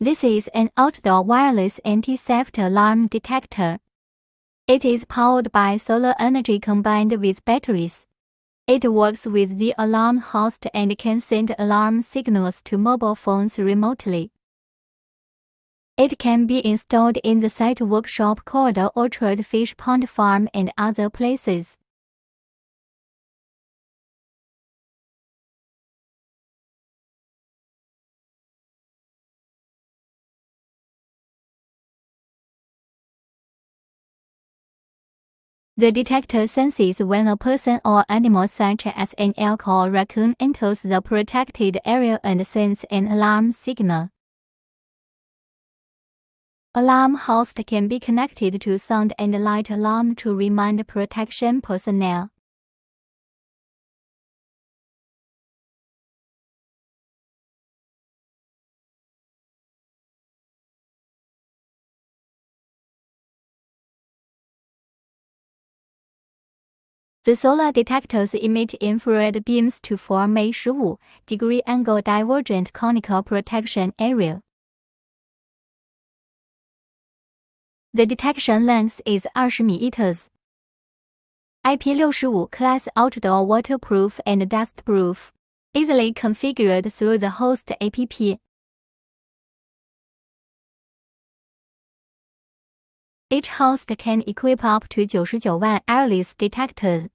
This is an outdoor wireless anti-theft alarm detector. It is powered by solar energy combined with batteries. It works with the alarm host and can send alarm signals to mobile phones remotely. It can be installed in the site workshop corridor, orchard, fish pond farm, and other places. The detector senses when a person or animal such as an elk or raccoon enters the protected area and sends an alarm signal. Alarm host can be connected to sound and light alarm to remind protection personnel. The solar detectors emit infrared beams to form a 15-degree angle divergent conical protection area. The detection length is 20 meters. IP65 class outdoor waterproof and dustproof. Easily configured through the host app. Each host can equip up to 99 wireless detectors.